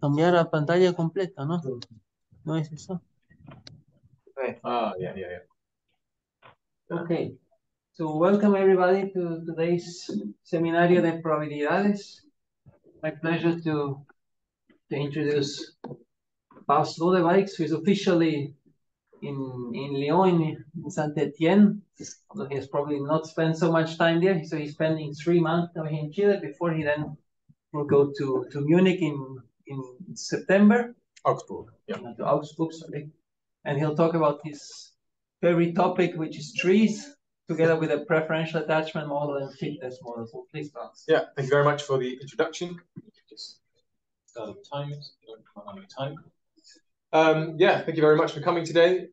cambiar a pantalla completa, ¿no? ¿No es eso? Yeah. Okay. So welcome everybody to today's Seminario de Probabilidades. My pleasure to introduce Fausto Rodebikes, who is officially in Lyon, in Saint-Étienne. Although he has probably not spent so much time there, so he's spending 3 months now in Chile before he then will go to Munich in September. Augsburg, yeah. To Augsburg, sorry. And he'll talk about his favorite topic, which is trees, together with a preferential attachment model and fitness model. So please, Fausto. Yeah, thank you very much for the introduction. Just start time. Yeah, thank you very much for coming today.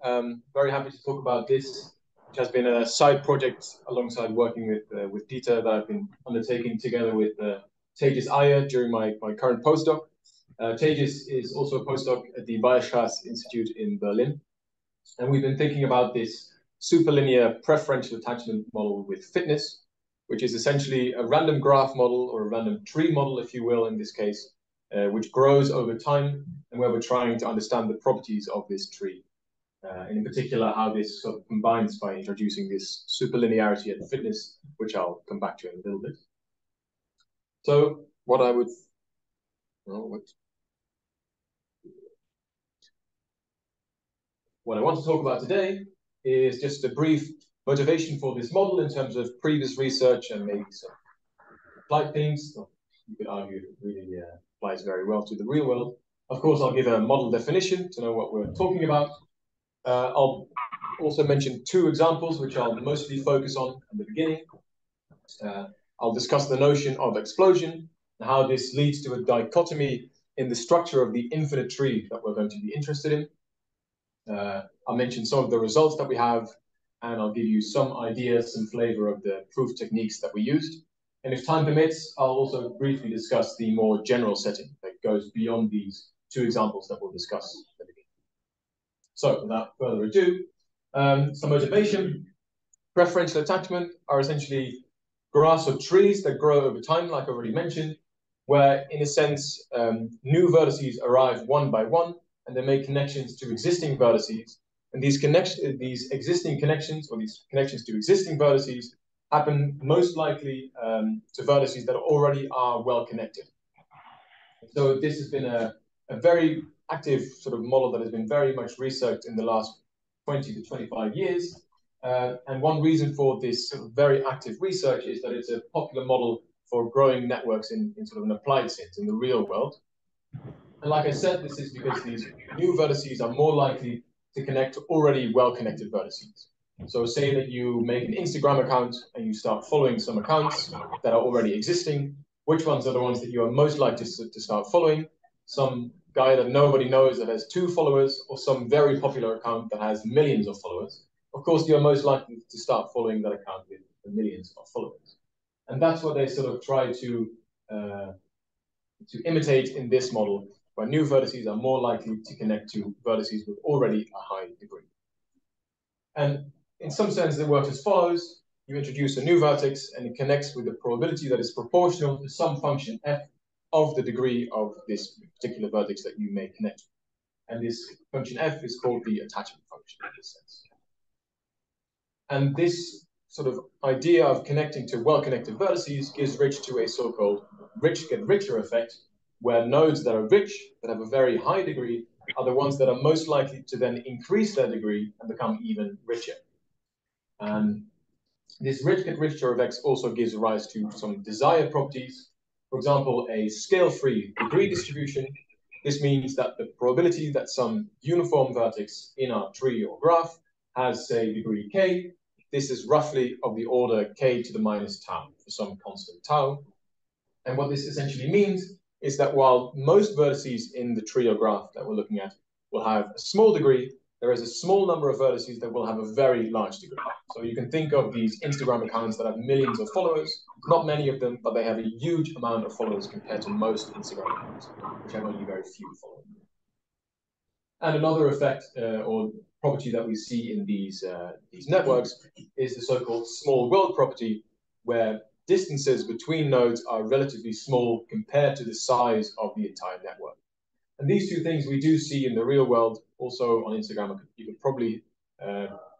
Very happy to talk about this, which has been a side project alongside working with Dieter that I've been undertaking together with Tejas Iyer during my current postdoc. Tejas is also a postdoc at the Weierstrass Institute in Berlin. And we've been thinking about this superlinear preferential attachment model with fitness, which is essentially a random graph model or a random tree model, if you will, in this case, which grows over time and where we're trying to understand the properties of this tree. And in particular, how this sort of combines by introducing this superlinearity and fitness, which I'll come back to in a little bit. So what I want to talk about today is just a brief motivation for this model in terms of previous research and maybe some applied things. You could argue it really applies very well to the real world. Of course, I'll give a model definition to know what we're talking about. I'll also mention 2 examples, which I'll mostly focus on at the beginning. I'll discuss the notion of explosion and how this leads to a dichotomy in the structure of the infinite tree that we're going to be interested in. I'll mention some of the results that we have, and I'll give you some ideas, some flavor of the proof techniques that we used. And if time permits, I'll also briefly discuss the more general setting that goes beyond these 2 examples that we'll discuss at the beginning. So without further ado, some motivation. Preferential attachment are essentially graphs of trees that grow over time, like I already mentioned, where in a sense, new vertices arrive one by one, and they make connections to existing vertices. And these existing connections, or these connections to existing vertices, happen most likely to vertices that already are well connected. So this has been a very active sort of model that has been very much researched in the last 20 to 25 years. And one reason for this sort of very active research is that it's a popular model for growing networks in sort of an applied sense in the real world. And like I said, this is because these new vertices are more likely to connect to already well-connected vertices. So say that you make an Instagram account and you start following some accounts that are already existing. Which ones are the ones that you are most likely to start following? Some guy that nobody knows that has 2 followers, or some very popular account that has millions of followers. Of course, you're most likely to start following that account with millions of followers. And that's what they sort of try to imitate in this model, where new vertices are more likely to connect to vertices with already a high degree. And in some sense, it works as follows. You introduce a new vertex, and it connects with a probability that is proportional to some function f of the degree of this particular vertex that you may connect. And this function f is called the attachment function in this sense. And this sort of idea of connecting to well-connected vertices gives rise to a so-called rich get richer effect, where nodes that are rich, that have a very high degree, are the ones that are most likely to then increase their degree and become even richer. And this rich get richer effect also gives rise to some desired properties. For example, a scale-free degree distribution. This means that the probability that some uniform vertex in our tree or graph has, say, degree k, this is roughly of the order k to the minus tau for some constant tau. And what this essentially means is that while most vertices in the tree or graph that we're looking at will have a small degree, there is a small number of vertices that will have a very large degree. So you can think of these Instagram accounts that have millions of followers, not many of them, but they have a huge amount of followers compared to most Instagram accounts, which have only very few followers. And another effect or property that we see in these networks is the so-called small world property, where distances between nodes are relatively small compared to the size of the entire network. And these two things we do see in the real world, also on Instagram. You could probably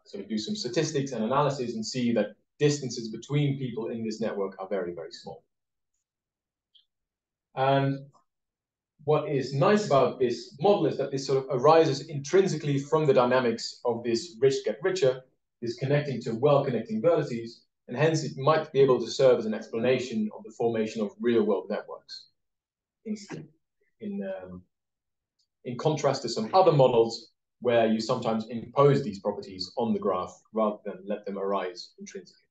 sort of do some statistics and analysis and see that distances between people in this network are very, very small. And what is nice about this model is that this sort of arises intrinsically from the dynamics of this rich get richer, this connecting to well-connecting vertices, and hence it might be able to serve as an explanation of the formation of real-world networks. In contrast to some other models where you sometimes impose these properties on the graph rather than let them arise intrinsically.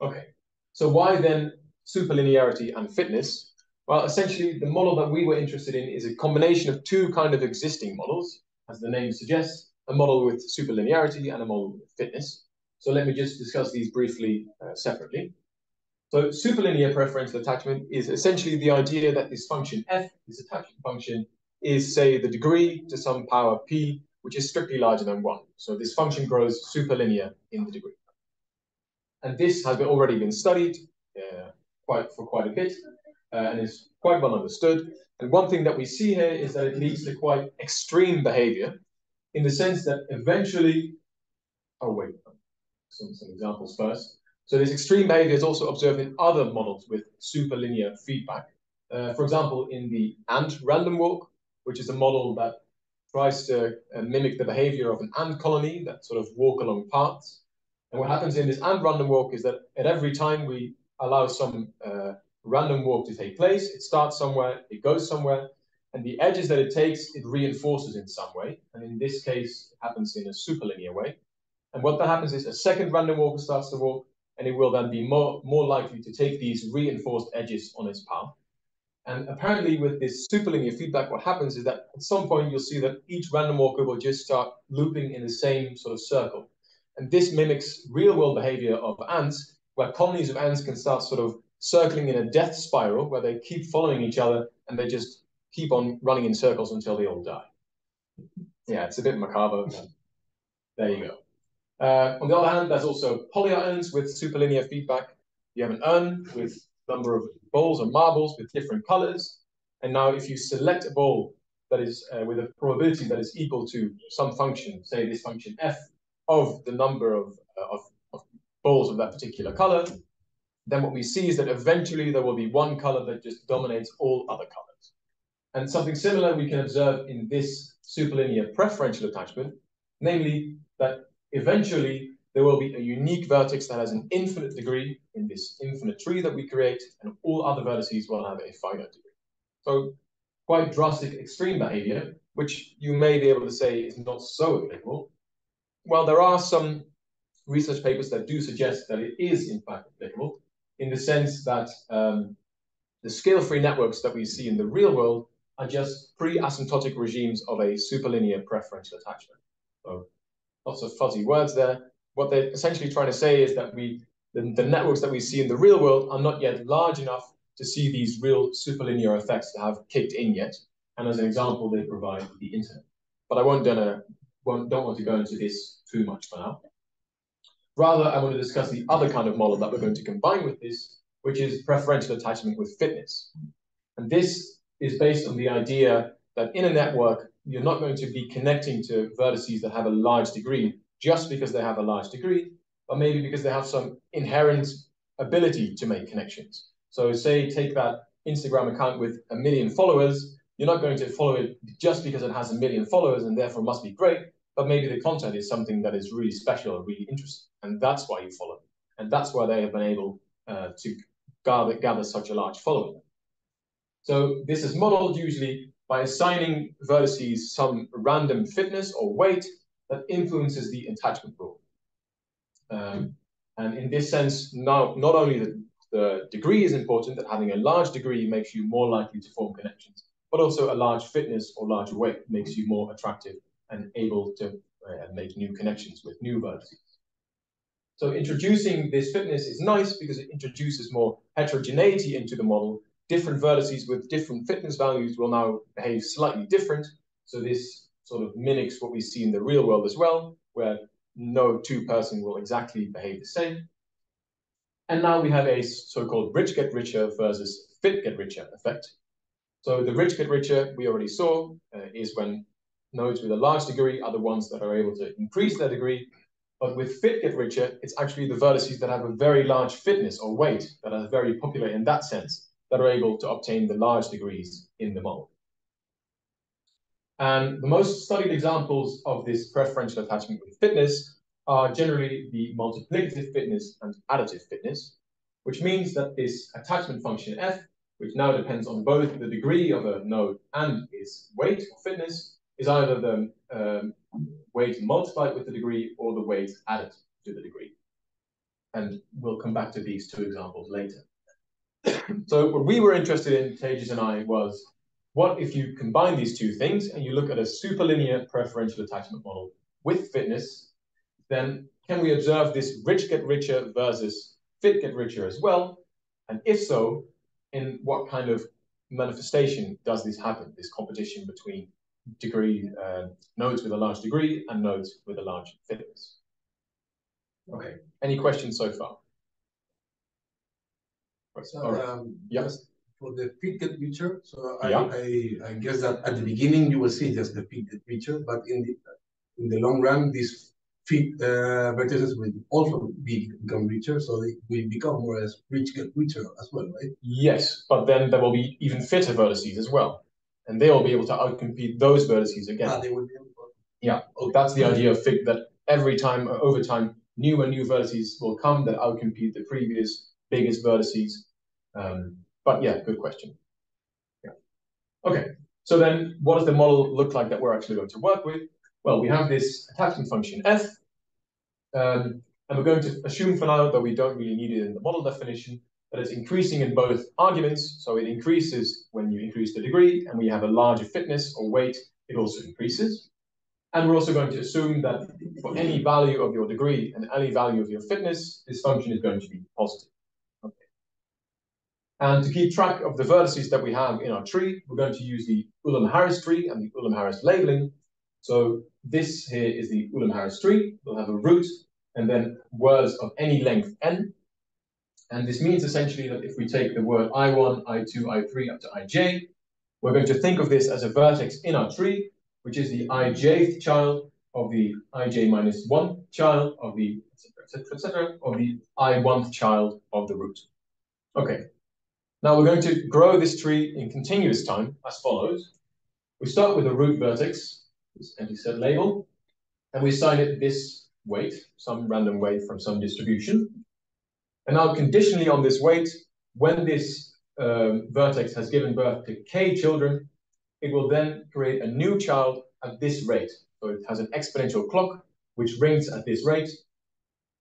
Okay, so why then superlinearity and fitness? Well, essentially, the model that we were interested in is a combination of two kind of existing models, as the name suggests, a model with superlinearity and a model with fitness. So let me just discuss these briefly separately. So superlinear preferential attachment is essentially the idea that this function f, this attachment function, is, say, the degree to some power p, which is strictly larger than 1. So this function grows superlinear in the degree. And this has already been studied for quite a bit and is quite well understood. And one thing that we see here is that it leads to quite extreme behavior in the sense that eventually, some examples first. So this extreme behavior is also observed in other models with superlinear feedback. For example, in the ant random walk, which is a model that tries to mimic the behavior of an ant colony that sort of walk along paths. And what happens in this ant random walk is that at every time we allow some random walk to take place, it starts somewhere, it goes somewhere, and the edges that it takes, it reinforces in some way. And in this case, it happens in a superlinear way. And what that happens is a second random walker starts to walk, and it will then be more likely to take these reinforced edges on its path. And apparently with this superlinear feedback, what happens is that at some point you'll see that each random walker will just start looping in the same sort of circle. And this mimics real-world behavior of ants, where colonies of ants can start sort of circling in a death spiral, where they keep following each other, and they just keep on running in circles until they all die. Yeah, it's a bit macabre. There you go. On the other hand, there's also polyurns with superlinear feedback. You have an urn with a number of bowls or marbles with different colors. And now if you select a bowl that is with a probability that is equal to some function, say this function f of the number of bowls of that particular color, then what we see is that eventually there will be one color that just dominates all other colors. And something similar we can observe in this superlinear preferential attachment, namely that eventually there will be a unique vertex that has an infinite degree in this infinite tree that we create, and all other vertices will have a finite degree. So quite drastic extreme behavior, which you may be able to say is not so applicable. Well, there are some research papers that do suggest that it is in fact applicable, in the sense that the scale-free networks that we see in the real world are just pre-asymptotic regimes of a superlinear preferential attachment. So lots of fuzzy words there. What they're essentially trying to say is that the networks that we see in the real world are not yet large enough to see these real superlinear effects that have kicked in yet. And as an example, they provide the internet. But I don't want to go into this too much for now. Rather, I want to discuss the other kind of model that we're going to combine with this, which is preferential attachment with fitness. And this is based on the idea that in a network, you're not going to be connecting to vertices that have a large degree just because they have a large degree, but maybe because they have some inherent ability to make connections. So say, take that Instagram account with 1 million followers, you're not going to follow it just because it has 1 million followers and therefore must be great, but maybe the content is something that is really special or really interesting. And that's why you follow. And that's why they have been able to gather such a large following. So this is modeled usually by assigning vertices some random fitness or weight that influences the attachment rule. And in this sense, now not only the degree is important, that having a large degree makes you more likely to form connections, but also a large fitness or large weight makes you more attractive and able to make new connections with new vertices. So introducing this fitness is nice because it introduces more heterogeneity into the model. Different vertices with different fitness values will now behave slightly different. So this sort of mimics what we see in the real world as well, where no two person will exactly behave the same. And now we have a so-called rich get richer versus fit get richer effect. So the rich get richer, we already saw, is when nodes with a large degree are the ones that are able to increase their degree. But with fit get richer, it's actually the vertices that have a very large fitness or weight, that are very popular in that sense, that are able to obtain the large degrees in the model. And the most studied examples of this preferential attachment with fitness are generally the multiplicative fitness and additive fitness, which means that this attachment function f, which now depends on both the degree of a node and its weight or fitness, is either the weight multiplied with the degree or the weight added to the degree. And we'll come back to these two examples later. So what we were interested in, Tejas and I, was what if you combine these two things and you look at a superlinear preferential attachment model with fitness, then can we observe this rich get richer versus fit get richer as well? And if so, in what kind of manifestation does this happen, this competition between degree nodes with a large degree and nodes with a large fitness? Okay, any questions so far? So, yes. For the fit get richer, so Yeah. I guess that at the beginning you will see just the fit get richer, but in the long run, these fit vertices will also become richer, so they will become more as rich get richer as well, right? Yes, but then there will be even fitter vertices as well, and they will be able to outcompete those vertices again. They will be able to. Yeah, that's the idea of fit, that every time, over time, new and new vertices will come that outcompete the previous biggest vertices. But yeah, good question. Yeah. Okay, so then what does the model look like that we're actually going to work with? Well, we have this attachment function f, and we're going to assume for now that we don't really need it in the model definition, that it's increasing in both arguments. So it increases when you increase the degree, and we have a larger fitness or weight, it also increases. And we're also going to assume that for any value of your degree and any value of your fitness, this function is going to be positive. Okay. And to keep track of the vertices that we have in our tree, we're going to use the Ulam-Harris tree and the Ulam-Harris labeling. So this here is the Ulam-Harris tree. We'll have a root and then words of any length n. And this means essentially that if we take the word I1, I2, I3 up to ij, we're going to think of this as a vertex in our tree, which is the ijth child of the ij minus 1 child of the etc., of the I1th child of the root. Okay. Now we're going to grow this tree in continuous time as follows. We start with a root vertex, this empty set label, and we assign it this weight, some random weight from some distribution. And now conditionally on this weight, when this vertex has given birth to k children, it will then create a new child at this rate. So it has an exponential clock, which rings at this rate,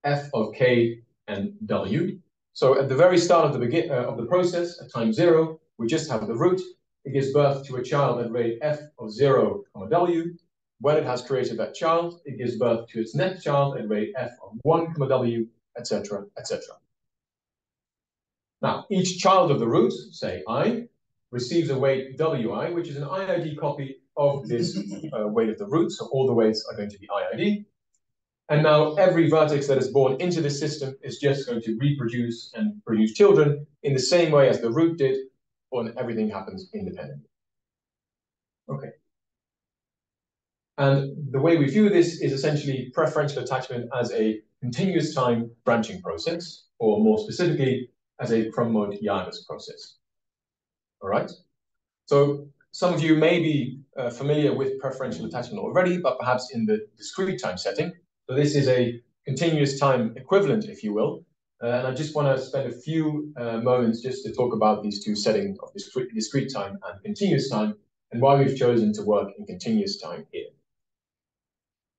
f of k and w. So at the very start of the process, at time 0, we just have the root. It gives birth to a child at rate f of 0, w. When it has created that child, it gives birth to its next child at rate f of 1, w, etc., etc. Now, each child of the root, say I, receives a weight wi, which is an IID copy of this weight of the root. So all the weights are going to be IID. And now every vertex that is born into this system is just going to reproduce and produce children in the same way as the root did, when everything happens independently. Okay. And the way we view this is essentially preferential attachment as a continuous time branching process, or more specifically, as a Crum-Mode-Jages process. All right. So some of you may be familiar with preferential attachment already, but perhaps in the discrete time setting. So this is a continuous time equivalent, if you will. And I just want to spend a few moments just to talk about these two settings of discrete time and continuous time, and why we've chosen to work in continuous time here.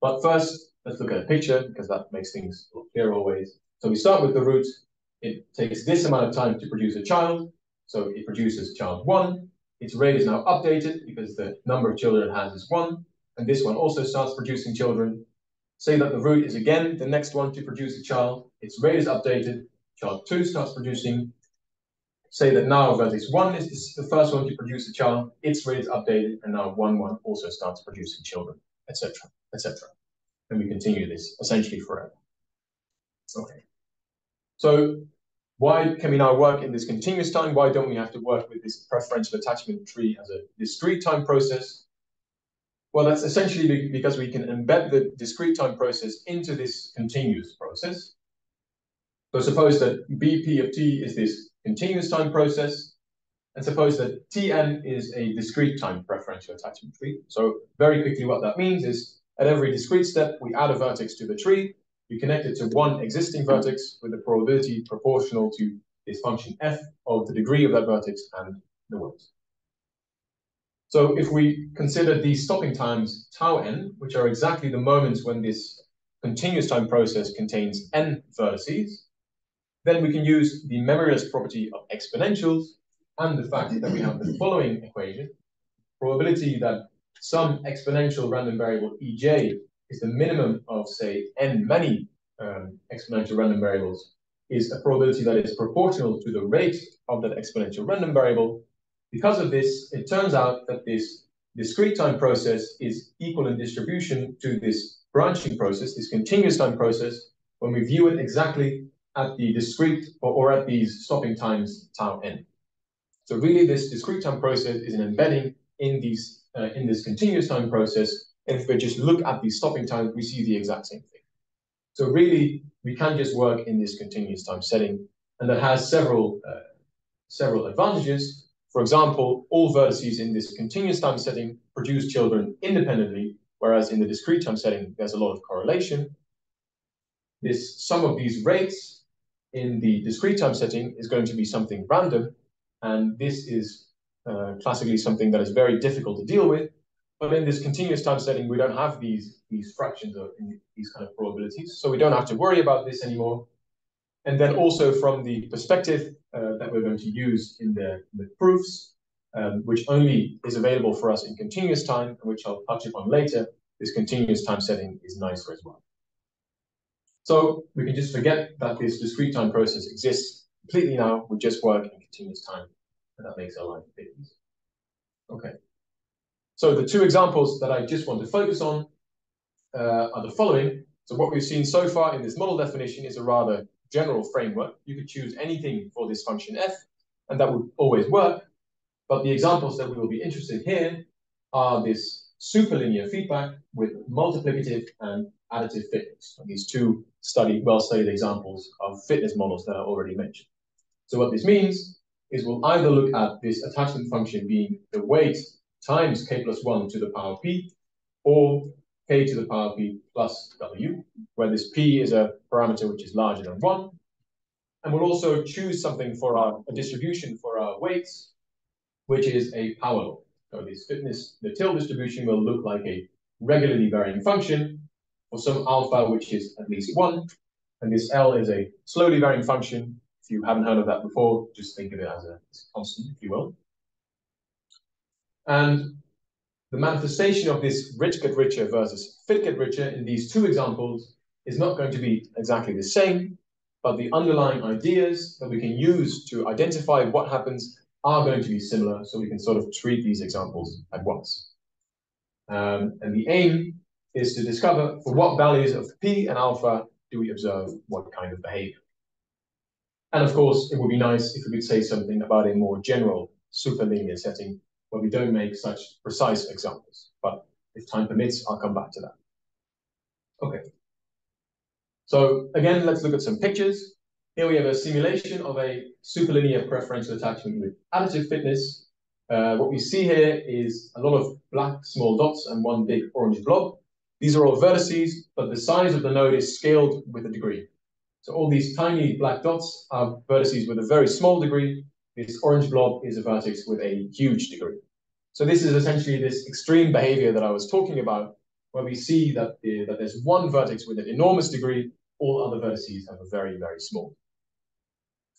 But first, let's look at a picture, because that makes things a little clearer always. So we start with the root. It takes this amount of time to produce a child. So it produces child 1. Its rate is now updated because the number of children it has is 1. And this one also starts producing children. Say that the root is again the next one to produce a child. Its rate is updated. Child 2 starts producing. Say that now vertex 1 is the first one to produce a child. Its rate is updated. And now 1, 1 also starts producing children, etc., etc. And we continue this essentially forever. Okay. So Why can we now work in this continuous time? Why don't we have to work with this preferential attachment tree as a discrete time process? Well, that's essentially because we can embed the discrete time process into this continuous process. So suppose that Bp of t is this continuous time process, and suppose that Tn is a discrete time preferential attachment tree. So very quickly, what that means is at every discrete step, we add a vertex to the tree, we connect it to one existing vertex with a probability proportional to this function f of the degree of that vertex and the weight. So if we consider these stopping times tau n, which are exactly the moments when this continuous time process contains n vertices, then we can use the memoryless property of exponentials and the fact that we have the following equation: probability that some exponential random variable ej is the minimum of, say, n many exponential random variables is a probability that is proportional to the rate of that exponential random variable. Because of this, it turns out that this discrete time process is equal in distribution to this branching process, this continuous time process, when we view it exactly at the discrete or at these stopping times tau n. So really, this discrete time process is an embedding in these in this continuous time process. And if we just look at these stopping times, we see the exact same thing. So really, we can just work in this continuous time setting, and that has several advantages. For example, all vertices in this continuous time setting produce children independently, whereas in the discrete time setting, there's a lot of correlation. This sum of these rates in the discrete time setting is going to be something random, and this is classically something that is very difficult to deal with. But in this continuous time setting, we don't have these fractions or these kind of probabilities, so we don't have to worry about this anymore. And then also from the perspective that we're going to use in the proofs, which only is available for us in continuous time, and which I'll touch upon later, this continuous time setting is nicer as well. So we can just forget that this discrete time process exists completely now. We just work in continuous time, and that makes our life a bit easier. Okay. So the two examples that I just want to focus on are the following. So what we've seen so far in this model definition is a rather general framework. You could choose anything for this function f, and that would always work. But the examples that we will be interested in here are this superlinear feedback with multiplicative and additive fitness. These two well-studied examples of fitness models that I already mentioned. So what this means is we'll either look at this attachment function being the weight times k plus 1 to the power p, or k to the power p plus w, where this p is a parameter which is larger than 1. And we'll also choose something for a distribution for our weights, which is a power law. So the TIL distribution will look like a regularly varying function for some alpha which is at least 1. And this L is a slowly varying function. If you haven't heard of that before, just think of it as a constant, if you will. And the manifestation of this rich get richer versus fit get richer in these two examples is not going to be exactly the same, but the underlying ideas that we can use to identify what happens are going to be similar, so we can sort of treat these examples at once. And the aim is to discover for what values of p and alpha do we observe what kind of behavior. And of course, it would be nice if we could say something about a more general superlinear setting where we don't make such precise examples. But if time permits, I'll come back to that. Okay. So again, let's look at some pictures. Here we have a simulation of a superlinear preferential attachment with additive fitness. What we see here is a lot of black small dots and one big orange blob. These are all vertices, but the size of the node is scaled with a degree. So all these tiny black dots are vertices with a very small degree. This orange blob is a vertex with a huge degree. So this is essentially this extreme behavior that I was talking about, where we see that there's one vertex with an enormous degree, all other vertices have a very, very small.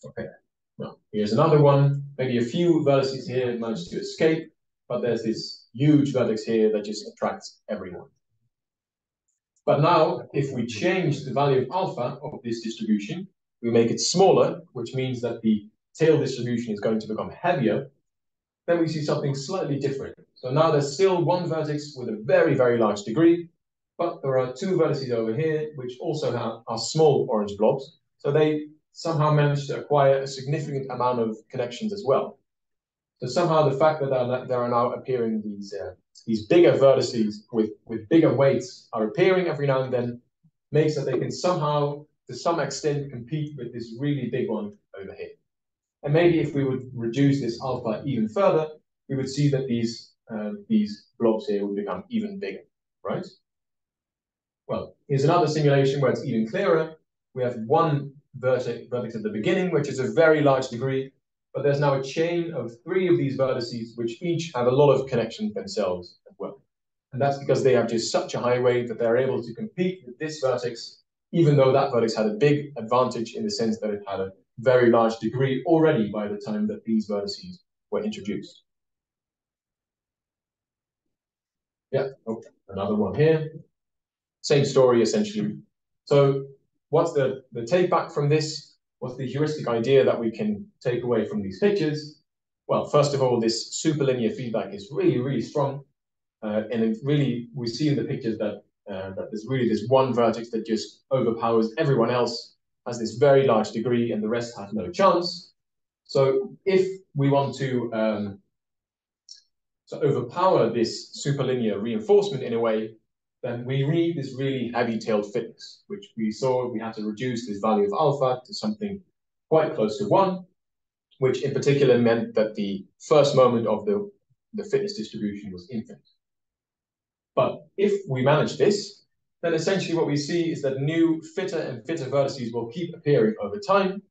Okay, now here's another one. Maybe a few vertices here manage to escape, but there's this huge vertex here that just attracts everyone. But now, if we change the value of alpha of this distribution, we make it smaller, which means that the tail distribution is going to become heavier, then we see something slightly different. So now there's still one vertex with a very, very large degree, but there are two vertices over here which also are small orange blobs. So they somehow managed to acquire a significant amount of connections as well. So somehow the fact that there are now appearing these bigger vertices with bigger weights are appearing every now and then makes that they can somehow, to some extent, compete with this really big one over here. And maybe if we would reduce this alpha even further, we would see that these blobs here would become even bigger, right? Well, here's another simulation where it's even clearer. We have one vertex at the beginning, which is a very large degree, but there's now a chain of 3 of these vertices, which each have a lot of connections themselves as well. And that's because they have just such a high weight that they're able to compete with this vertex, even though that vertex had a big advantage in the sense that it had a very large degree already by the time that these vertices were introduced. Yeah, oh, another one here. Same story, essentially. So what's the take back from this? What's the heuristic idea that we can take away from these pictures? Well, first of all, this superlinear feedback is really, really strong. And it really, we see in the pictures that, that there's really this one vertex that just overpowers everyone else, has this very large degree, and the rest have no chance. So if we want to overpower this superlinear reinforcement in a way, then we need this really heavy-tailed fitness, which we saw we had to reduce this value of alpha to something quite close to 1, which in particular meant that the first moment of the fitness distribution was infinite. But if we manage this, then essentially what we see is that new fitter and fitter vertices will keep appearing over time,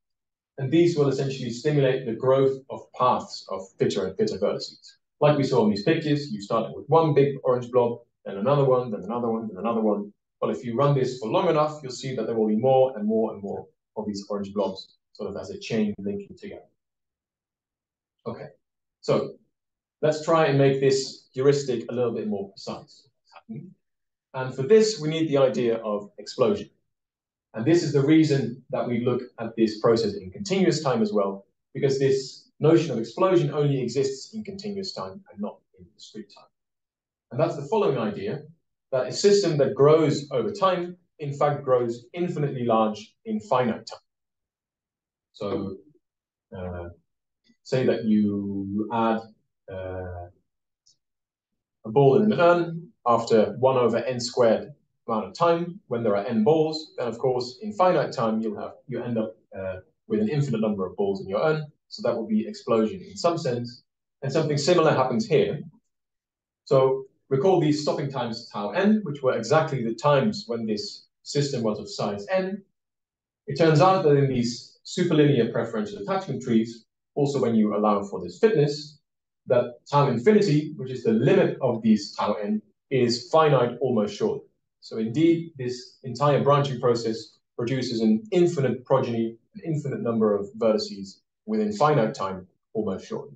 and these will essentially stimulate the growth of paths of fitter and fitter vertices. Like we saw in these pictures, you start with one big orange blob, then another one, then another one, then another one. But if you run this for long enough, you'll see that there will be more and more and more of these orange blobs, sort of as a chain linking together. Okay, so let's try and make this heuristic a little bit more precise. And for this, we need the idea of explosion. And this is the reason that we look at this process in continuous time as well, because this notion of explosion only exists in continuous time and not in discrete time. And that's the following idea, that a system that grows over time, in fact, grows infinitely large in finite time. So say that you add a ball in an urn after 1 over n squared amount of time. When there are n balls, then of course, in finite time, you end up with an infinite number of balls in your urn. So that will be explosion in some sense. And something similar happens here. So recall these stopping times tau n, which were exactly the times when this system was of size n. It turns out that in these superlinear preferential attachment trees, also when you allow for this fitness, that tau infinity, which is the limit of these tau n, is finite almost surely. So indeed, this entire branching process produces an infinite progeny, an infinite number of vertices within finite time almost surely.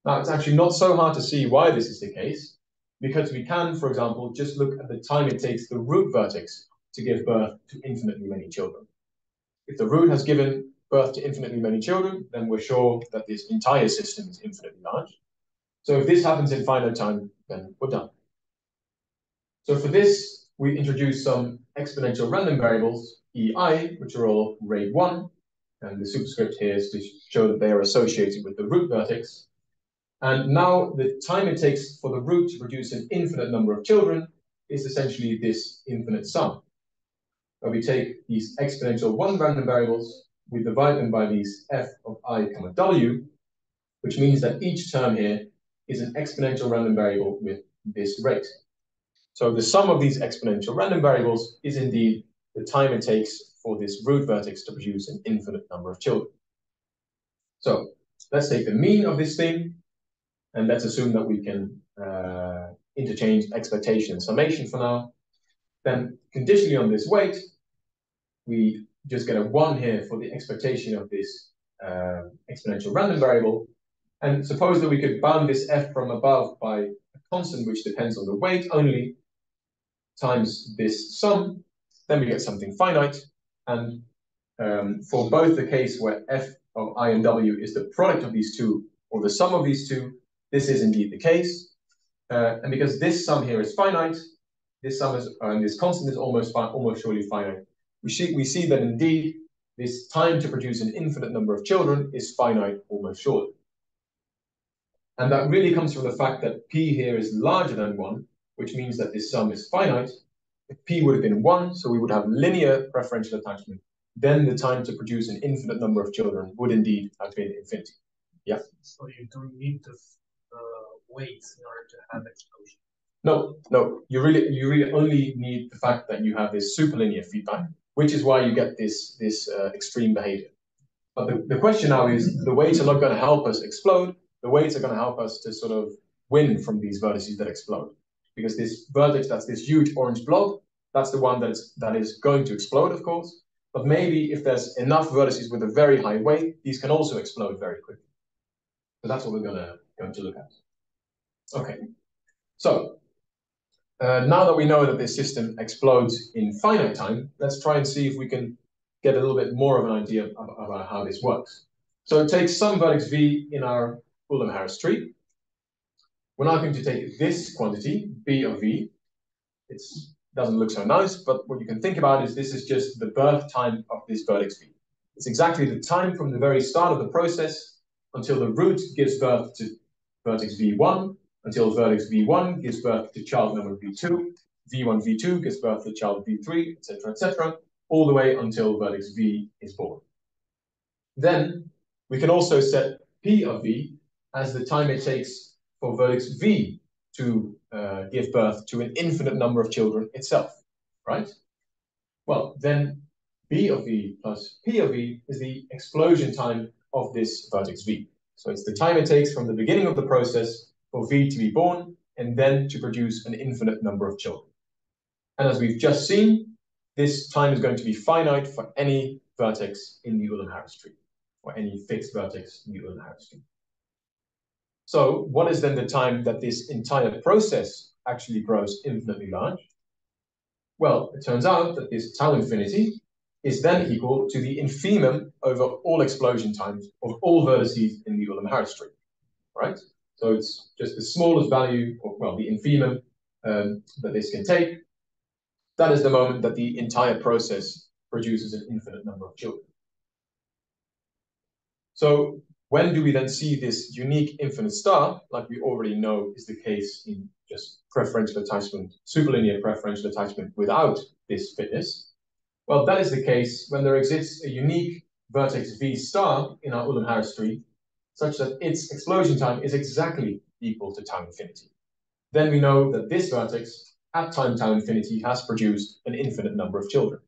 Now, it's actually not so hard to see why this is the case, because we can, for example, just look at the time it takes the root vertex to give birth to infinitely many children. If the root has given birth to infinitely many children, then we're sure that this entire system is infinitely large. So if this happens in finite time, then we're done. So for this, we introduce some exponential random variables, EI, which are all rate 1, and the superscript here is to show that they are associated with the root vertex. And now the time it takes for the root to produce an infinite number of children is essentially this infinite sum. Where we take these exponential 1 random variables, we divide them by these f of I comma w, which means that each term here is an exponential random variable with this rate. So the sum of these exponential random variables is indeed the time it takes for this root vertex to produce an infinite number of children. So let's take the mean of this thing, and let's assume that we can interchange expectation and summation for now. Then conditionally on this weight, we just get a 1 here for the expectation of this exponential random variable. And suppose that we could bound this f from above by a constant which depends on the weight only, times this sum, then we get something finite. And for both the case where f of I and w is the product of these two, or the sum of these two, this is indeed the case. And because this sum here is finite, this sum is, and this constant is almost surely finite, we see that indeed this time to produce an infinite number of children is finite almost surely. And that really comes from the fact that P here is larger than 1, which means that this sum is finite. If P would have been 1, so we would have linear preferential attachment, then the time to produce an infinite number of children would indeed have been infinity. Yeah? So you don't need the weights in order to have explosion. No. You really only need the fact that you have this superlinear feedback, which is why you get this extreme behavior. But the question now is, the weights are not going to help us explode. The weights are going to help us to sort of win from these vertices that explode. Because this vertex, that's this huge orange blob, that's the one that is going to explode, of course. But maybe if there's enough vertices with a very high weight, these can also explode very quickly. So that's what we're going to look at. Okay. So now that we know that this system explodes in finite time, let's try and see if we can get a little bit more of an idea about how this works. So it takes some vertex v in our Ulam-Harris tree. We're now going to take this quantity, b of v. It doesn't look so nice, but what you can think about is this is just the birth time of this vertex v. It's exactly the time from the very start of the process until the root gives birth to vertex v1, until vertex v1 gives birth to child number v2, v1, v2 gives birth to child v3, etc., all the way until vertex v is born. Then we can also set p of v as the time it takes for vertex v to give birth to an infinite number of children itself, right? Well, then b of v plus p of v is the explosion time of this vertex v. So it's the time it takes from the beginning of the process for v to be born and then to produce an infinite number of children. And as we've just seen, this time is going to be finite for any vertex in the Ulam-Harris tree, or any fixed vertex in the Ulam-Harris tree. So what is then the time that this entire process actually grows infinitely large? Well, it turns out that this tau infinity is then equal to the infimum over all explosion times of all vertices in the Ulam-Harris tree, right? So it's just the smallest value, or well, the infimum that this can take. That is the moment that the entire process produces an infinite number of children. So when do we then see this unique infinite star, like we already know is the case in just preferential attachment, superlinear preferential attachment without this fitness? Well, that is the case when there exists a unique vertex V star in our Ulam-Harris tree, such that its explosion time is exactly equal to tau infinity. Then we know that this vertex at time tau infinity has produced an infinite number of children.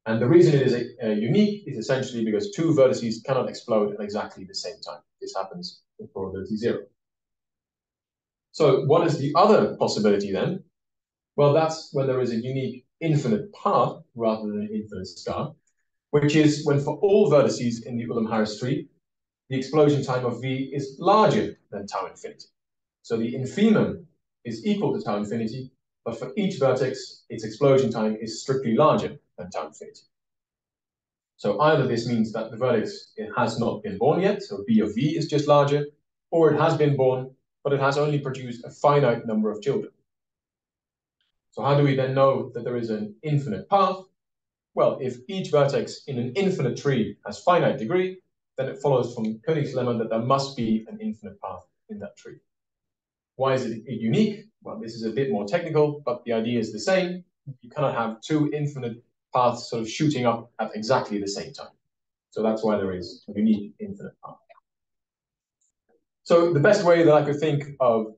And the reason it is unique is essentially because two vertices cannot explode at exactly the same time. This happens with probability 0. So what is the other possibility then? Well, that's when there is a unique infinite path rather than an infinite star, which is when for all vertices in the Ulam-Harris tree, the explosion time of V is larger than tau infinity. So the infimum is equal to tau infinity, but for each vertex, its explosion time is strictly larger than tau infinity. So either this means that the vertex has not been born yet, so B of V is just larger, or it has been born, but it has only produced a finite number of children. So how do we then know that there is an infinite path? Well, if each vertex in an infinite tree has finite degree, then it follows from Koenig's lemma that there must be an infinite path in that tree. Why is it unique? Well, this is a bit more technical, but the idea is the same. You cannot have two infinite paths sort of shooting up at exactly the same time. So that's why there is a unique infinite path. So the best way that I could think of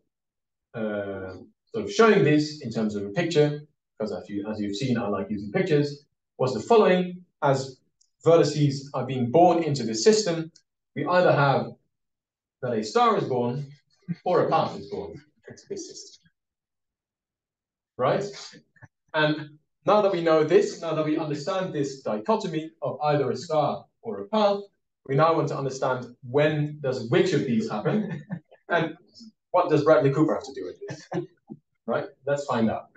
sort of showing this in terms of a picture, because as you've seen, I like using pictures, was the following. As vertices are being born into the system, we either have that a star is born or a path is born into this system. Right? And now that we know this, now that we understand this dichotomy of either a star or a path, we now want to understand when does which of these happen, and what does Bradley Cooper have to do with this? Right? Let's find out.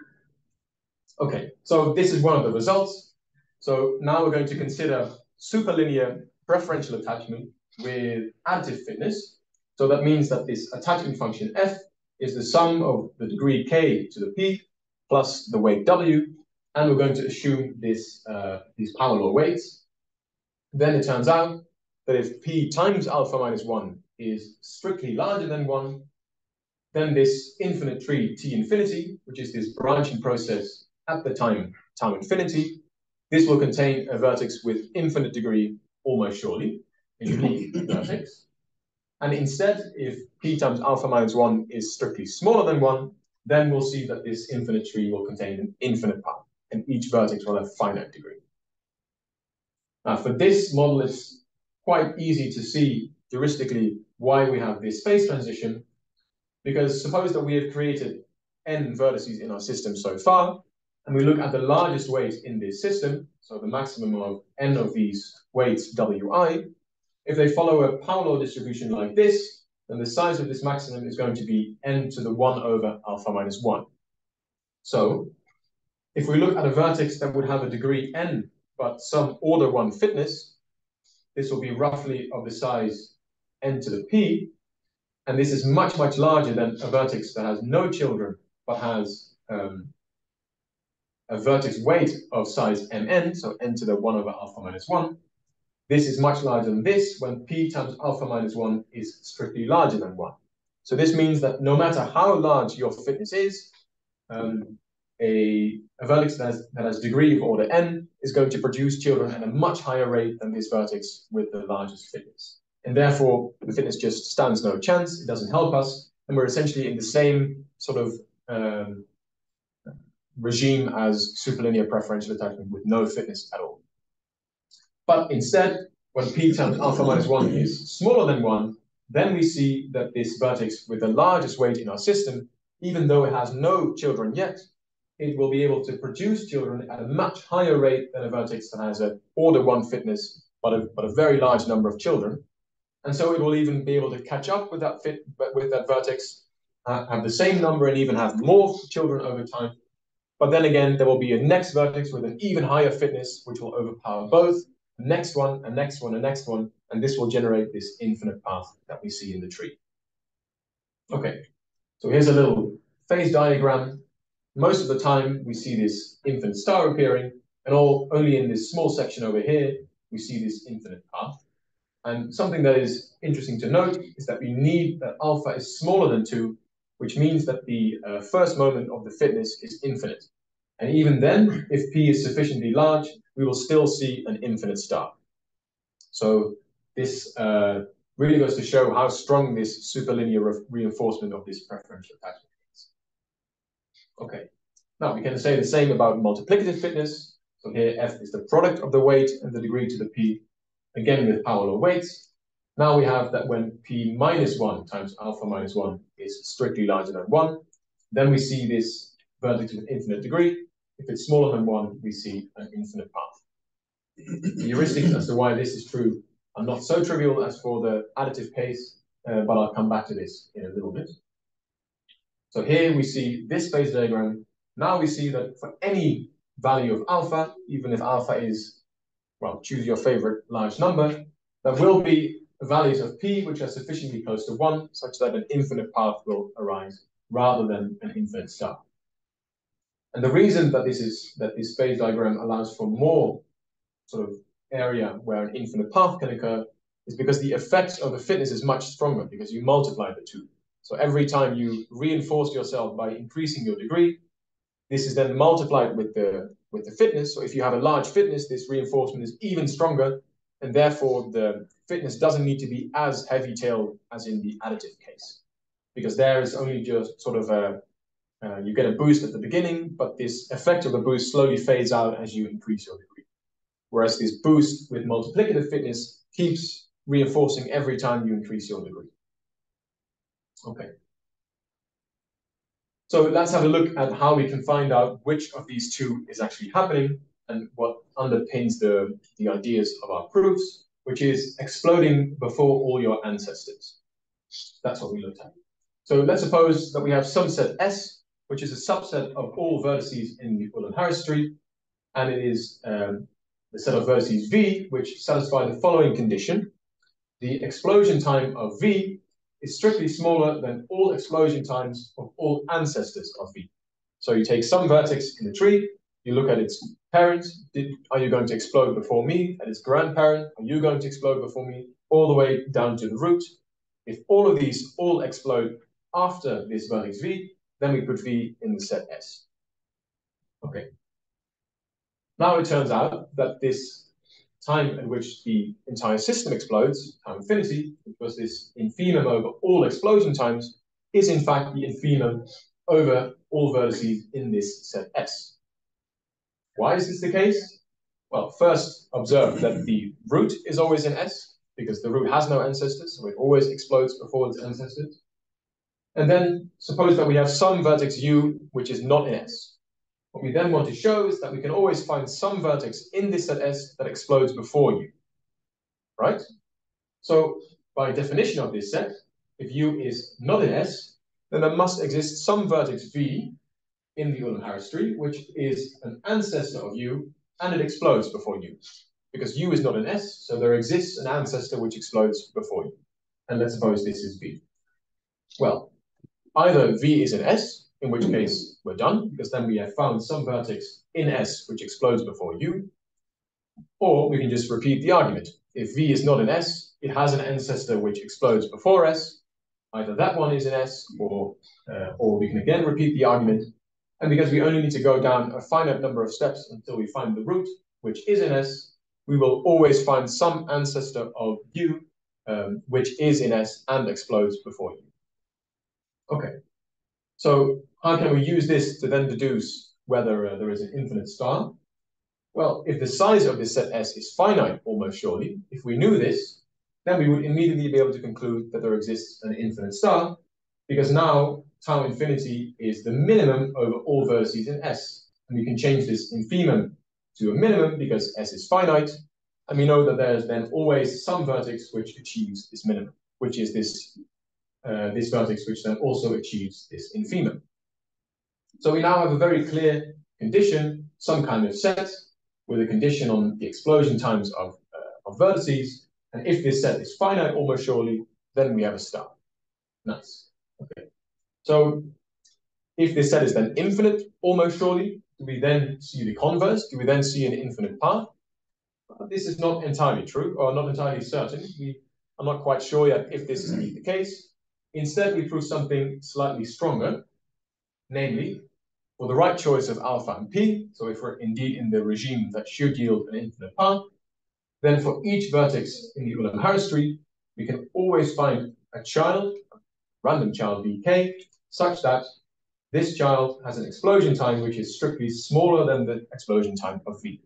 Okay, so this is one of the results. So now we're going to consider superlinear preferential attachment with additive fitness. So that means that this attachment function f is the sum of the degree k to the p plus the weight w, and we're going to assume this these power law weights. then it turns out that if p times alpha minus 1 is strictly larger than 1, then this infinite tree T infinity, which is this branching process at the time tau infinity, this will contain a vertex with infinite degree almost surely, a unique vertex. And instead, if p times alpha minus 1 is strictly smaller than 1, then we'll see that this infinite tree will contain an infinite path, and each vertex will have finite degree. Now, for this model, it's quite easy to see heuristically why we have this phase transition, because suppose that we have created n vertices in our system so far, and we look at the largest weight in this system, so the maximum of n of these weights wi. If they follow a power law distribution like this, then the size of this maximum is going to be n to the 1 over alpha minus 1. So if we look at a vertex that would have a degree n, but some order 1 fitness, this will be roughly of the size n to the p, and this is much, much larger than a vertex that has no children, but has a vertex weight of size mn, so n to the 1 over alpha minus 1. This is much larger than this when p times alpha minus 1 is strictly larger than 1. So this means that no matter how large your fitness is, a vertex that has degree of order n is going to produce children at a much higher rate than this vertex with the largest fitness. And therefore, the fitness just stands no chance, it doesn't help us, and we're essentially in the same sort of regime as superlinear preferential attachment with no fitness at all. But instead, when p times alpha minus 1 is smaller than 1, then we see that this vertex with the largest weight in our system, even though it has no children yet, it will be able to produce children at a much higher rate than a vertex that has an order 1 fitness, but a very large number of children. And so it will even be able to catch up with that vertex, have the same number and even have more children over time. But then again, there will be a next vertex with an even higher fitness, which will overpower both, the next one, a next one, a next one, and this will generate this infinite path that we see in the tree. Okay, so here's a little phase diagram. Most of the time, we see this infinite star appearing, and only in this small section over here, we see this infinite path. And something that is interesting to note is that we need that alpha is smaller than 2, which means that the first moment of the fitness is infinite. And even then, if p is sufficiently large, we will still see an infinite star. So this really goes to show how strong this superlinear reinforcement of this preferential attachment is. Okay, now we can say the same about multiplicative fitness. So here f is the product of the weight and the degree to the p, again with power law weights. Now we have that when p minus 1 times alpha minus 1 is strictly larger than 1, then we see this vertex with infinite degree. If it's smaller than 1, we see an infinite path. The heuristics as to why this is true are not so trivial as for the additive case, but I'll come back to this in a little bit. So here we see this phase diagram. Now we see that for any value of alpha, even if alpha is, well, choose your favorite large number, there will be values of p which are sufficiently close to 1 such that an infinite path will arise rather than an infinite star. And the reason that this phase diagram allows for more sort of area where an infinite path can occur is because the effect of the fitness is much stronger because you multiply the two. So every time you reinforce yourself by increasing your degree, this is then multiplied with the fitness. So if you have a large fitness, this reinforcement is even stronger, and therefore the fitness doesn't need to be as heavy-tailed as in the additive case, because there is only just sort of you get a boost at the beginning, but this effect of the boost slowly fades out as you increase your degree. Whereas this boost with multiplicative fitness keeps reinforcing every time you increase your degree. Okay. So let's have a look at how we can find out which of these two is actually happening and what underpins the ideas of our proofs, which is exploding before all your ancestors. That's what we looked at. So let's suppose that we have some set S, which is a subset of all vertices in the Ulam-Harris tree, and it is the set of vertices V, which satisfy the following condition. The explosion time of V is strictly smaller than all explosion times of all ancestors of V. So you take some vertex in the tree, You look at its parent. Are you going to explode before me? At its grandparent, are you going to explode before me? All the way down to the root. If all of these all explode after this vertex V, then we put V in the set S. Okay. Now it turns out that this time at which the entire system explodes, time infinity, because this infimum over all explosion times is in fact the infimum over all vertices in this set S. Why is this the case? Well, first observe that the root is always in S, because the root has no ancestors, so it always explodes before its ancestors. And then suppose that we have some vertex U which is not in S. What we then want to show is that we can always find some vertex in this set S that explodes before U, right? So by definition of this set, if U is not in S, then there must exist some vertex V in the Ulam-Harris tree, which is an ancestor of U, and it explodes before U. Because U is not in S, so there exists an ancestor which explodes before U. And let's suppose this is V. Well, either V is in S, in which case we're done, because then we have found some vertex in S which explodes before U, or we can just repeat the argument. If V is not in S, it has an ancestor which explodes before S. Either that one is in S, or we can again repeat the argument. And because we only need to go down a finite number of steps until we find the root, which is in S, we will always find some ancestor of U, which is in S and explodes before U. Okay. So how can we use this to then deduce whether there is an infinite star? Well, if the size of this set S is finite, almost surely, if we knew this, then we would immediately be able to conclude that there exists an infinite star, because now tau infinity is the minimum over all vertices in S. And we can change this infimum to a minimum because S is finite, and we know that there's then always some vertex which achieves this minimum, which is this vertex which then also achieves this infimum. So we now have a very clear condition, some kind of set, with a condition on the explosion times of vertices, and if this set is finite almost surely, then we have a star. Nice. Okay. So if this set is then infinite almost surely, do we then see the converse? Do we then see an infinite path? This is not entirely true, or not entirely certain. We are not quite sure yet if this is indeed the case. Instead, we prove something slightly stronger, namely, for the right choice of alpha and p, so if we're indeed in the regime that should yield an infinite path, then for each vertex in the Ulam-Harris tree, we can always find a child, a random child vk, such that this child has an explosion time which is strictly smaller than the explosion time of v.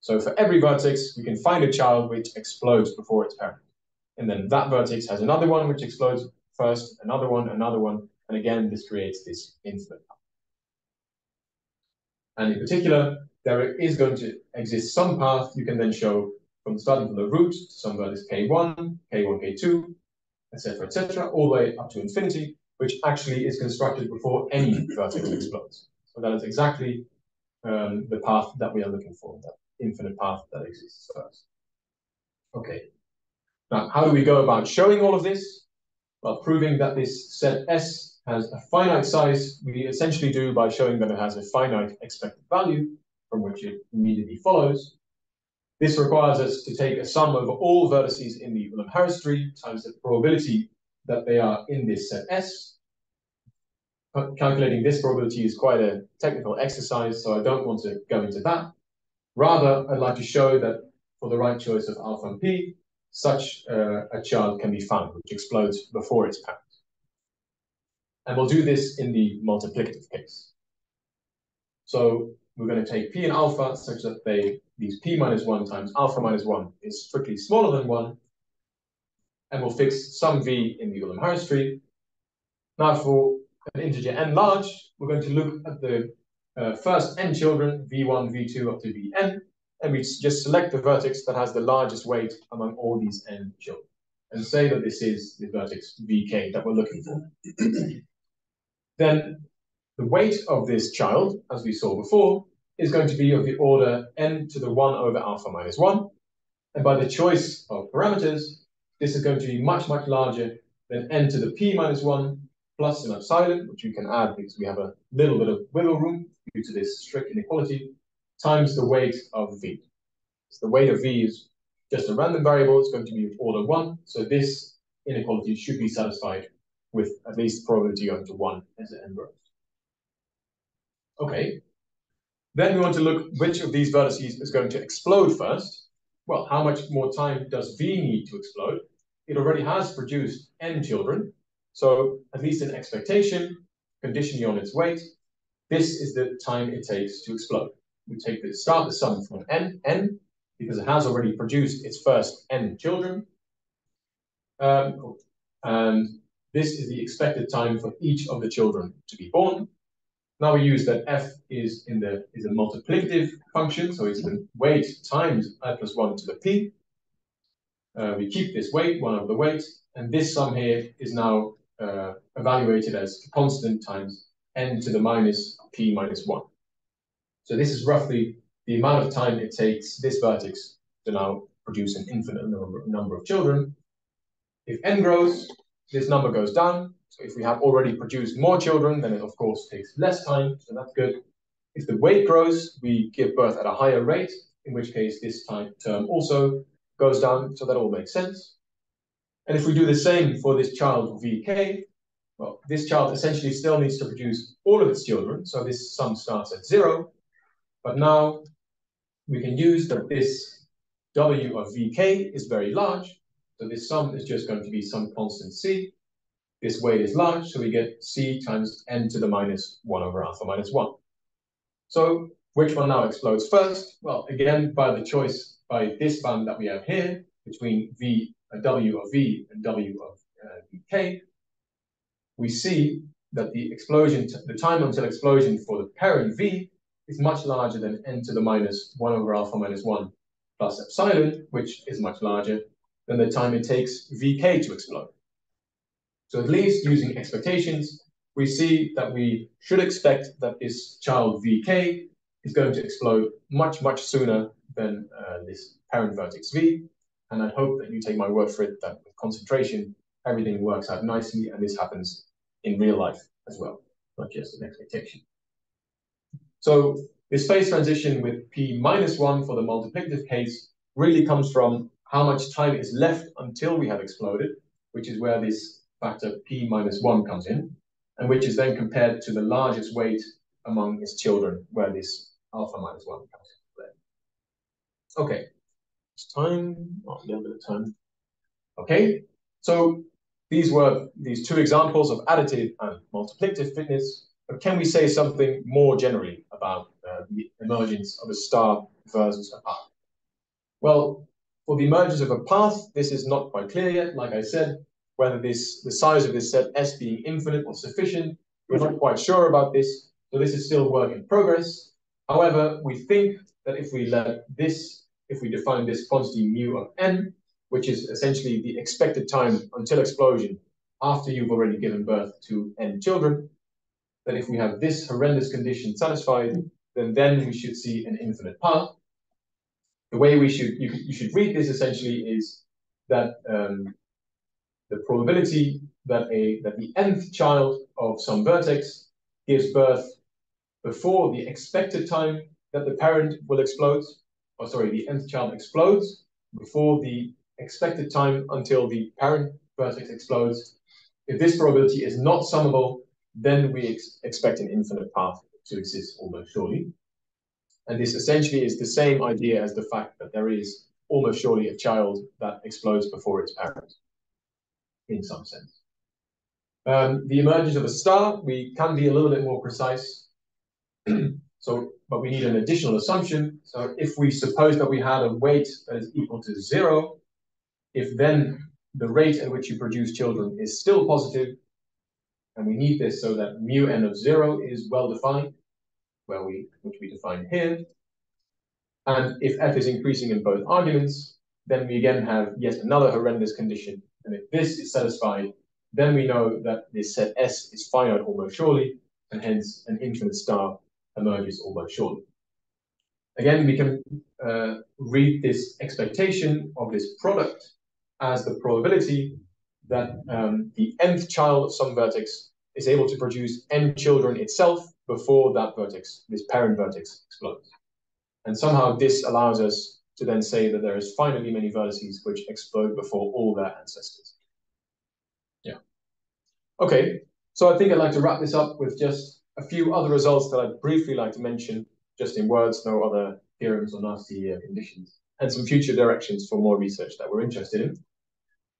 So for every vertex, we can find a child which explodes before its parent. And then that vertex has another one which explodes first, another one, and again, this creates this infinite path. And in particular, there is going to exist some path you can then show from starting from the root to some vertex k1, k2, etc., all the way up to infinity, which actually is constructed before any vertex explodes. So that is exactly the path that we are looking for, that infinite path that exists first. Okay. Now, how do we go about showing all of this? Well, proving that this set S has a finite size, we essentially do by showing that it has a finite expected value, from which it immediately follows. This requires us to take a sum of all vertices in the Ulam-Harris tree times the probability that they are in this set S. Calculating this probability is quite a technical exercise, so I don't want to go into that. Rather, I'd like to show that for the right choice of alpha and p, such a child can be found, which explodes before its parent. And we'll do this in the multiplicative case. So we're going to take p and alpha such that these p minus 1 times alpha minus 1 is strictly smaller than 1. And we'll fix some v in the Ulam-Harris tree. Now for an integer n large, we're going to look at the first n children, v1, v2 up to vn, and we just select the vertex that has the largest weight among all these n children, and say that this is the vertex vk that we're looking for. Then the weight of this child, as we saw before, is going to be of the order n to the 1 over alpha minus 1, and by the choice of parameters, this is going to be much, much larger than n to the p minus 1 plus an epsilon, which we can add because we have a little bit of wiggle room due to this strict inequality, times the weight of v. So the weight of v is just a random variable. It's going to be of order 1. So this inequality should be satisfied with at least probability going to 1 as the n grows. Okay. Then we want to look which of these vertices is going to explode first. Well, how much more time does v need to explode? It already has produced n children. So at least in expectation, conditionally on its weight, this is the time it takes to explode. We start the sum from n, because it has already produced its first n children. And this is the expected time for each of the children to be born. Now we use that f is a multiplicative function, so it's the weight times I plus 1 to the p. We keep this weight, 1 over the weight, and this sum here is now evaluated as constant times n to the minus p minus 1. So this is roughly the amount of time it takes this vertex to now produce an infinite number of children. If n grows, this number goes down. So if we have already produced more children, then it of course takes less time, so that's good. If the weight grows, we give birth at a higher rate, in which case this term also goes down, so that all makes sense. And if we do the same for this child vk, well, this child essentially still needs to produce all of its children, so this sum starts at 0. But now we can use that this w of vk is very large, so this sum is just going to be some constant c. This weight is large, so we get c times n to the minus 1 over alpha minus 1. So which one now explodes first? Well, again, by this band that we have here, between w of v and w of vk, we see that the time until explosion for the parent v is much larger than n to the minus 1 over alpha minus 1 plus epsilon, which is much larger than the time it takes vk to explode. So at least using expectations, we see that we should expect that this child vk is going to explode much, much sooner than this parent vertex v. And I hope that you take my word for it that with concentration, everything works out nicely, and this happens in real life as well, not just an expectation. So this phase transition with p minus 1 for the multiplicative case really comes from how much time is left until we have exploded, which is where this factor p minus 1 comes in, and which is then compared to the largest weight among his children, where this alpha minus 1 comes into play. Okay, it's time, a little bit of time. Okay, so these were these two examples of additive and multiplicative fitness, but can we say something more generally about the emergence of a star versus a path? Well, for the emergence of a path, this is not quite clear yet. Like I said, whether the size of this set S being infinite or sufficient, we're not quite sure about this. So this is still work in progress. However, we think that if we define this quantity mu of n, which is essentially the expected time until explosion after you've already given birth to n children, that if we have this horrendous condition satisfied, then we should see an infinite path. The way you should read this essentially is that the probability that the nth child of some vertex gives birth before the expected time that the parent will explode, the nth child explodes before the expected time until the parent vertex explodes. If this probability is not summable, then we expect an infinite path to exist almost surely. And this essentially is the same idea as the fact that there is almost surely a child that explodes before its parent, in some sense. The emergence of a star, we can be a little bit more precise. But we need an additional assumption. So if we suppose that we had a weight that is equal to 0, if then the rate at which you produce children is still positive, and we need this so that mu n of 0 is well defined, which we define here. And if f is increasing in both arguments, then we again have yet another horrendous condition. And if this is satisfied, then we know that this set S is finite almost surely, and hence an infinite star emerges almost surely. Again, we can read this expectation of this product as the probability that the nth child of some vertex is able to produce n children itself before that vertex, this parent vertex, explodes. And somehow this allows us to then say that there is finitely many vertices which explode before all their ancestors. Yeah. Okay, so I think I'd like to wrap this up with just a few other results that I'd briefly like to mention, just in words, no other theorems or nasty conditions, and some future directions for more research that we're interested in.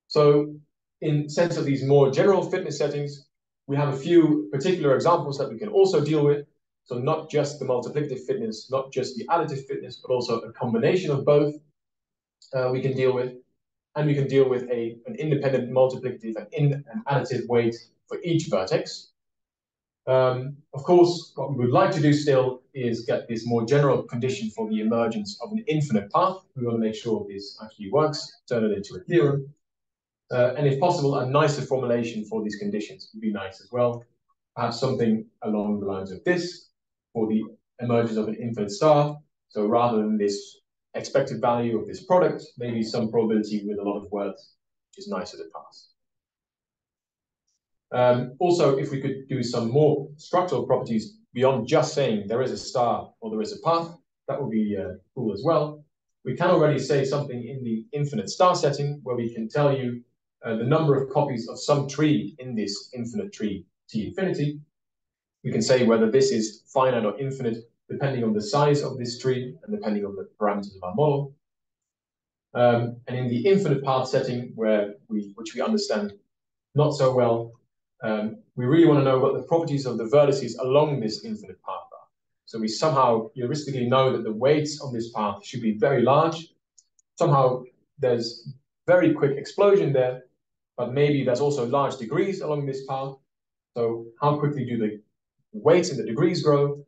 So in sense of these more general fitness settings, we have a few particular examples that we can also deal with. So not just the multiplicative fitness, not just the additive fitness, but also a combination of both we can deal with. And we can deal with an independent multiplicative and an additive weight for each vertex. Of course, what we would like to do still is get this more general condition for the emergence of an infinite path. We want to make sure this actually works, turn it into a theorem. And if possible, a nicer formulation for these conditions would be nice as well. Perhaps something along the lines of this for the emergence of an infinite star. So rather than this expected value of this product, maybe some probability with a lot of words, which is nicer to pass. Also, if we could do some more structural properties beyond just saying there is a star or there is a path, that would be cool as well. We can already say something in the infinite star setting where we can tell you the number of copies of some tree in this infinite tree T infinity. We can say whether this is finite or infinite depending on the size of this tree and depending on the parameters of our model. And in the infinite path setting, which we understand not so well, we really want to know what the properties of the vertices along this infinite path are. So we somehow heuristically know that the weights on this path should be very large. Somehow there's very quick explosion there, but maybe there's also large degrees along this path. So how quickly do the weights and the degrees grow?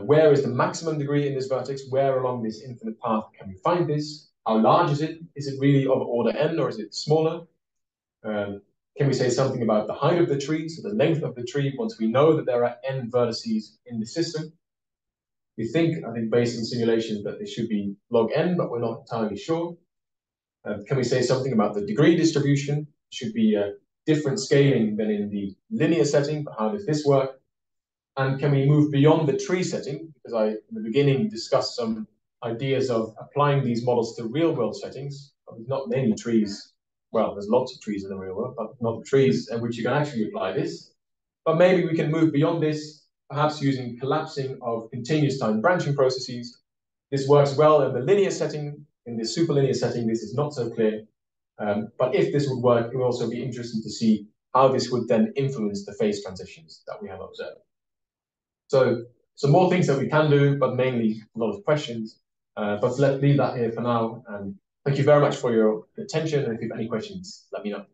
Where is the maximum degree in this vertex? Where along this infinite path can we find this? How large is it? Is it really of order n or is it smaller? Can we say something about the height of the tree, so the length of the tree, once we know that there are n vertices in the system? I think based on simulations that they should be log n, but we're not entirely sure. Can we say something about the degree distribution? It should be a different scaling than in the linear setting, but how does this work? And can we move beyond the tree setting? Because I, in the beginning, discussed some ideas of applying these models to real-world settings. There's not many trees. Well, there's lots of trees in the real world, but not trees in which you can actually apply this. But maybe we can move beyond this, perhaps using collapsing of continuous time branching processes. This works well in the linear setting. In the superlinear setting, this is not so clear. But if this would work, it would also be interesting to see how this would then influence the phase transitions that we have observed. So some more things that we can do, but mainly a lot of questions. But let's leave that here for now. And thank you very much for your attention. And if you have any questions, let me know.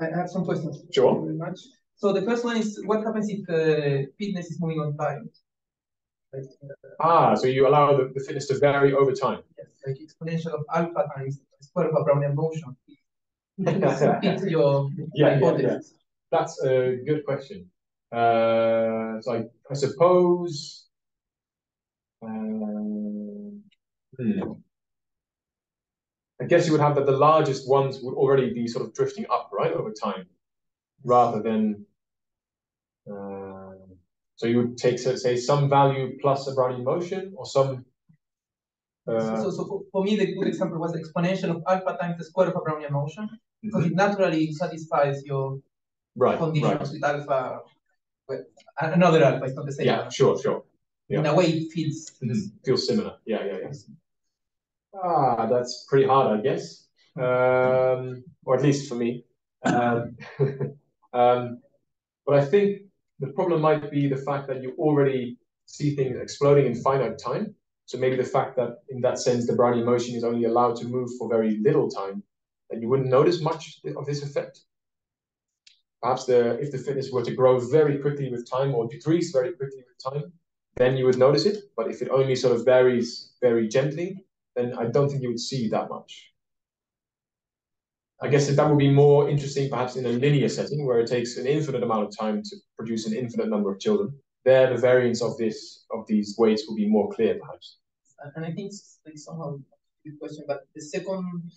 I have some questions. Sure. Thank you very much. So the first one is, what happens if fitness is moving on time? So you allow the fitness to vary over time. Yes, like exponential of alpha times the square of a Brownian motion. It's your hypothesis. That's a good question. So I suppose. I guess you would have that the largest ones would already be sort of drifting up, right, over time, rather than. So you would take, say, some value plus a Brownian motion, or some. So for me, the good example was the exponential of alpha times the square of a Brownian motion, because it naturally satisfies your conditions with alpha. Well, another alpha, it's not the same. Yeah, sure. Yeah. In a way, it feels feels similar. Yeah. That's pretty hard, I guess, or at least for me. But I think the problem might be the fact that you already see things exploding in finite time. So maybe the fact that in that sense, the Brownian motion is only allowed to move for very little time, that you wouldn't notice much of this effect. Perhaps if the fitness were to grow very quickly with time or decrease very quickly with time, then you would notice it. But if it only sort of varies very gently, then I don't think you would see that much. I guess that would be more interesting perhaps in a linear setting where it takes an infinite amount of time to produce an infinite number of children. There, the variance of these weights will be more clear, perhaps. And I think it's like somehow a good question, but the second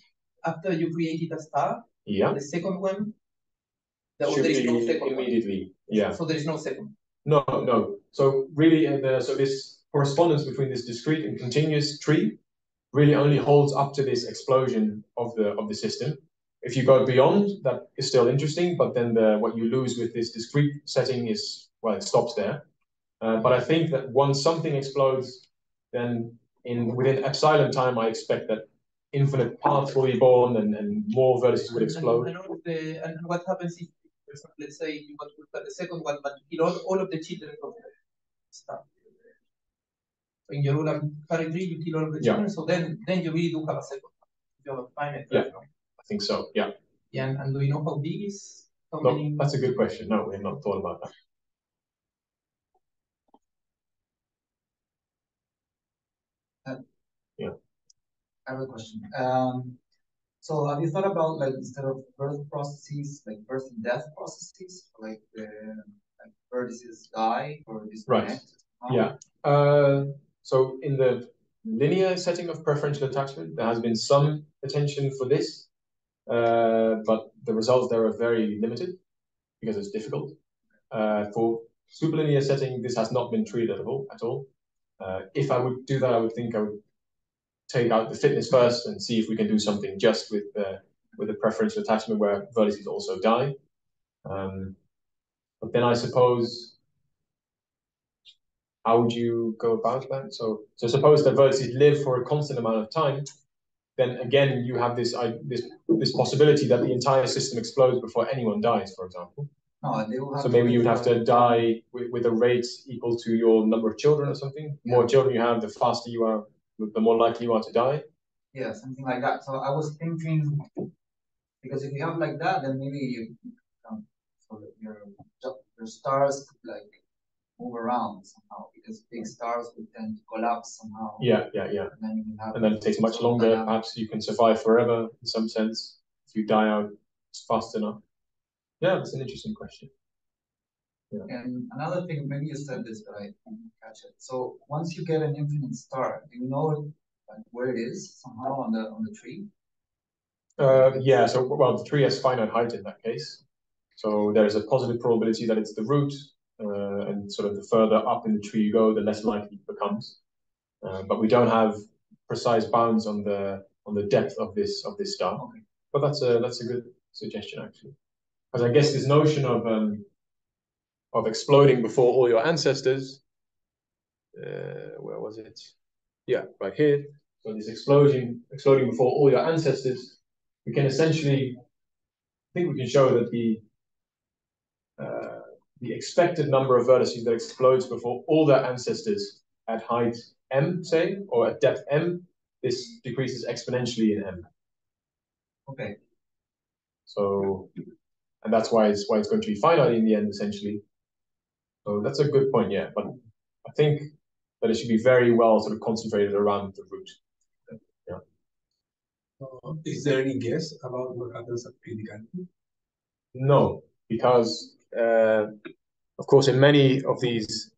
after you created a star, the second one, should there is be no second immediately. one. Yeah. So there is no second. No. So really, so this correspondence between this discrete and continuous tree really only holds up to this explosion of the system. If you go beyond, that is still interesting, but then what you lose with this discrete setting is, well, it stops there. But I think that once something explodes, then within epsilon time, I expect that infinite paths will be born and more vertices will explode. And what happens if, for example, let's say you want to look at the second one, but you kill all of the children of the star. In your rule and carry tree, you kill all of the children, so then you really do have a second one. You have a finite. Yeah, I think so. Yeah. Yeah, and do you know how big is? No, that's a good question. No, we have not thought about that. Yeah. I have a question. So have you thought about, like, instead of birth processes, like birth and death processes, like vertices die or disconnect? Right. Yeah. So in the linear setting of preferential attachment, there has been some attention for this, but the results there are very limited because it's difficult. For superlinear setting, this has not been treated at all. If I would do that, I would think I would take out the fitness first and see if we can do something just with the preferential attachment where vertices also die. But then I suppose, how would you go about that? So suppose that vertices live for a constant amount of time, then again you have this possibility that the entire system explodes before anyone dies, for example. So maybe you would have to die with a rate equal to your number of children or something. The more children you have, the faster you are, the more likely you are to die. Yeah, something like that. So I was thinking, because if you have like that, then maybe so that your stars could like move around somehow, because big stars would tend to collapse somehow. Yeah. And then it takes much longer. Perhaps you can survive forever in some sense if you die out fast enough. Yeah, that's an interesting question. Yeah. And another thing, maybe you said this, but I didn't catch it. So once you get an infinite star, do you know like where it is somehow on the tree? Yeah. So well, the tree has finite height in that case. So there is a positive probability that it's the root, and sort of the further up in the tree you go, the less likely it becomes. But we don't have precise bounds on the depth of this star. Okay. But that's a good suggestion actually, because I guess this notion of exploding before all your ancestors, where was it? Yeah, right here. So this exploding before all your ancestors, we can essentially, I think we can show that the expected number of vertices that explodes before all their ancestors at height m, say, or at depth m, this decreases exponentially in m. Okay. So, and that's why it's going to be finite in the end, essentially. So that's a good point, yeah. But I think that it should be very well sort of concentrated around the root. Yeah. Is there any guess about what happens at criticality? No, because of course, in many of these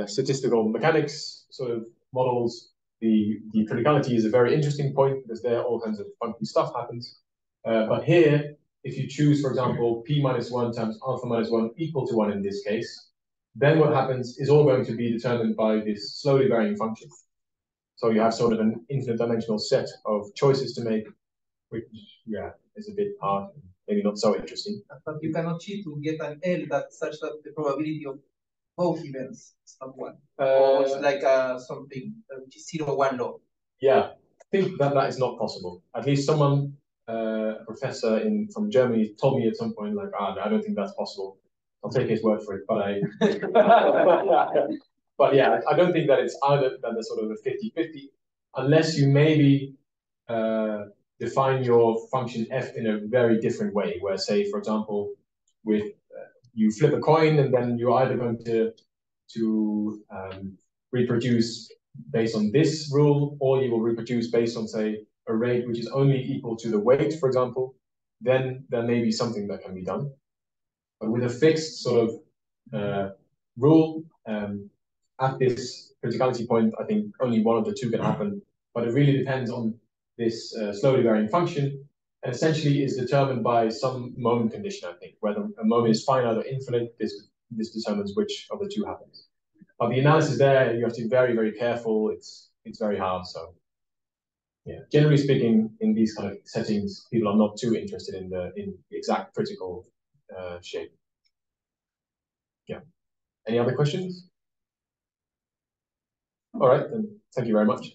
statistical mechanics sort of models, the criticality is a very interesting point because there all kinds of funky stuff happens. But here, if you choose, for example, p minus 1 times alpha minus 1 equal to 1 in this case, then what happens is all going to be determined by this slowly varying function. So you have sort of an infinite dimensional set of choices to make, which, yeah, is a bit hard, maybe not so interesting. But you cannot cheat to get an L that such that the probability of both events is not 1. Or it's like something which is 0 or 1 law. Yeah, I think that is not possible. At least someone, a professor from Germany, told me at some point, like, I don't think that's possible. I'll take his word for it, but but yeah, I don't think that it's either that there's sort of a 50-50, unless you maybe define your function f in a very different way, where, say, for example, with you flip a coin and then you're either going to reproduce based on this rule, or you will reproduce based on, say, a rate which is only equal to the weight, for example, then there may be something that can be done. But with a fixed sort of rule, at this criticality point, I think only one of the two can happen. But it really depends on this slowly varying function, and essentially is determined by some moment condition, I think. Whether a moment is finite or infinite, this determines which of the two happens. But the analysis there, you have to be very, very careful. It's very hard. So yeah, generally speaking, in these kind of settings, people are not too interested in the exact critical shape. Yeah. Any other questions? All right, then thank you very much.